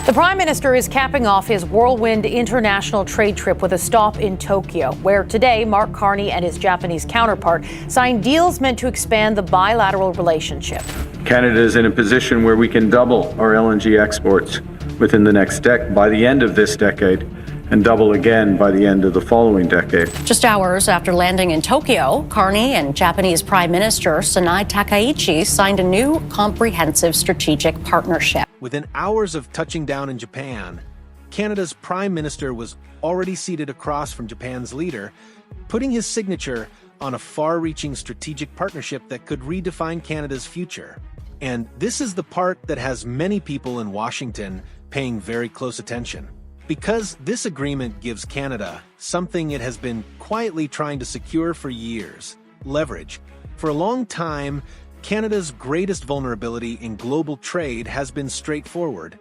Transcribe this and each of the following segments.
The Prime Minister is capping off his whirlwind international trade trip with a stop in Tokyo, where today Mark Carney and his Japanese counterpart signed deals meant to expand the bilateral relationship. Canada is in a position where we can double our LNG exports within the next by the end of this decade, and double again by the end of the following decade. Just hours after landing in Tokyo, Carney and Japanese Prime Minister Sanai Takaichi signed a new comprehensive strategic partnership. Within hours of touching down in Japan, Canada's Prime Minister was already seated across from Japan's leader, putting his signature on a far-reaching strategic partnership that could redefine Canada's future. And this is the part that has many people in Washington paying very close attention. Because this agreement gives Canada something it has been quietly trying to secure for years: leverage. For a long time, Canada's greatest vulnerability in global trade has been straightforward: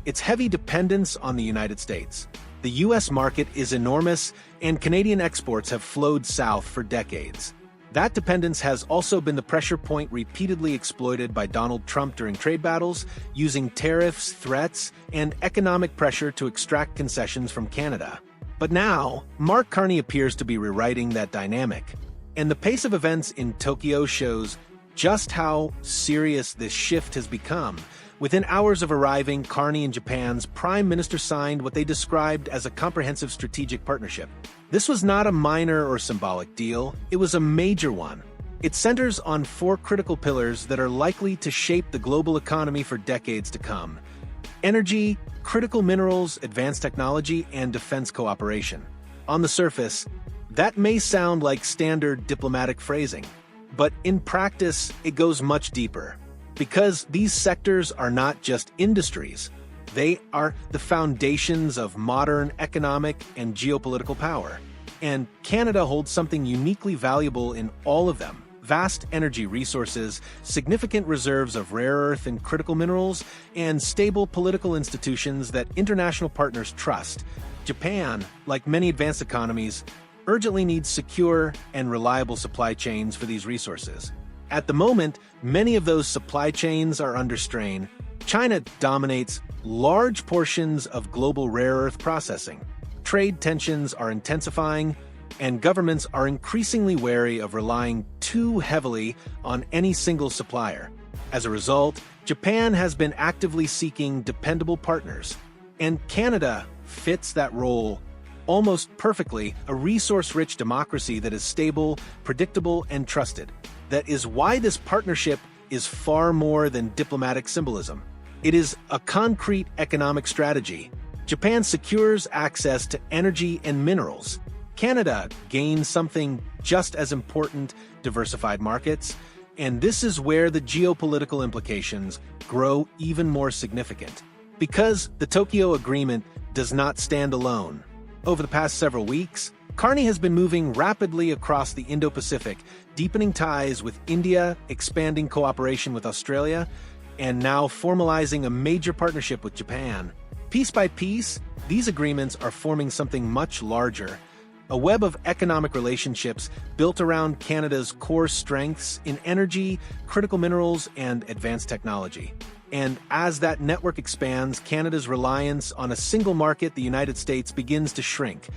its heavy dependence on the United States. The U.S. market is enormous, and Canadian exports have flowed south for decades. That dependence has also been the pressure point repeatedly exploited by Donald Trump during trade battles, using tariffs, threats, and economic pressure to extract concessions from Canada. But now, Mark Carney appears to be rewriting that dynamic. And the pace of events in Tokyo shows just how serious this shift has become. Within hours of arriving, Carney and Japan's Prime Minister signed what they described as a comprehensive strategic partnership. This was not a minor or symbolic deal, it was a major one. It centers on 4 critical pillars that are likely to shape the global economy for decades to come: energy, critical minerals, advanced technology, and defense cooperation. On the surface, that may sound like standard diplomatic phrasing, but in practice, it goes much deeper. Because these sectors are not just industries, they are the foundations of modern economic and geopolitical power. And Canada holds something uniquely valuable in all of them: vast energy resources, significant reserves of rare earth and critical minerals, and stable political institutions that international partners trust. Japan, like many advanced economies, urgently needs secure and reliable supply chains for these resources. At the moment, many of those supply chains are under strain. China dominates large portions of global rare earth processing. Trade tensions are intensifying, and governments are increasingly wary of relying too heavily on any single supplier. As a result, Japan has been actively seeking dependable partners, and Canada fits that role almost perfectly: a resource-rich democracy that is stable, predictable, and trusted. That is why this partnership is far more than diplomatic symbolism. It is a concrete economic strategy. Japan secures access to energy and minerals. Canada gains something just as important: diversified markets. And this is where the geopolitical implications grow even more significant. Because the Tokyo Agreement does not stand alone. Over the past several weeks, Carney has been moving rapidly across the Indo-Pacific, deepening ties with India, expanding cooperation with Australia, and now formalizing a major partnership with Japan. Piece by piece, these agreements are forming something much larger: a web of economic relationships built around Canada's core strengths in energy, critical minerals, and advanced technology. And as that network expands, Canada's reliance on a single market, the United States, begins to shrink.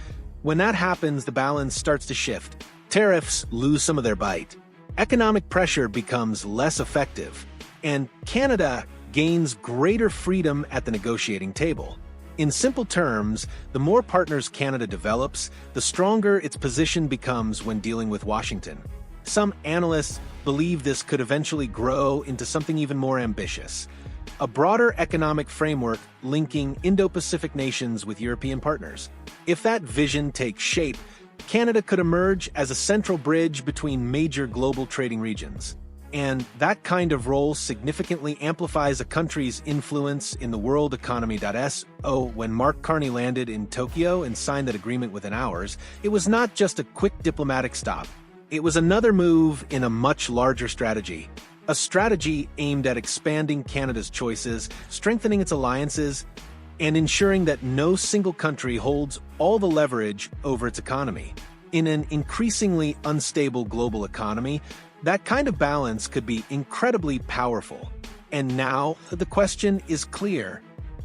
When that happens, the balance starts to shift. Tariffs lose some of their bite. Economic pressure becomes less effective, and Canada gains greater freedom at the negotiating table. In simple terms, the more partners Canada develops, the stronger its position becomes when dealing with Washington. Some analysts believe this could eventually grow into something even more ambitious: a broader economic framework linking Indo-Pacific nations with European partners. If that vision takes shape, Canada could emerge as a central bridge between major global trading regions. And that kind of role significantly amplifies a country's influence in the world economy. When Mark Carney landed in Tokyo and signed that agreement within hours, it was not just a quick diplomatic stop. It was another move in a much larger strategy. A strategy aimed at expanding Canada's choices, strengthening its alliances, and ensuring that no single country holds all the leverage over its economy. In an increasingly unstable global economy, that kind of balance could be incredibly powerful. And now, the question is clear: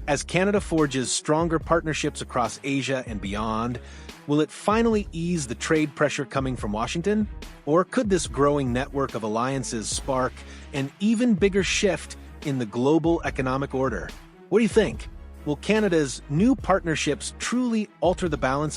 As Canada forges stronger partnerships across Asia and beyond, will it finally ease the trade pressure coming from Washington? Or could this growing network of alliances spark an even bigger shift in the global economic order? What do you think? Will Canada's new partnerships truly alter the balance of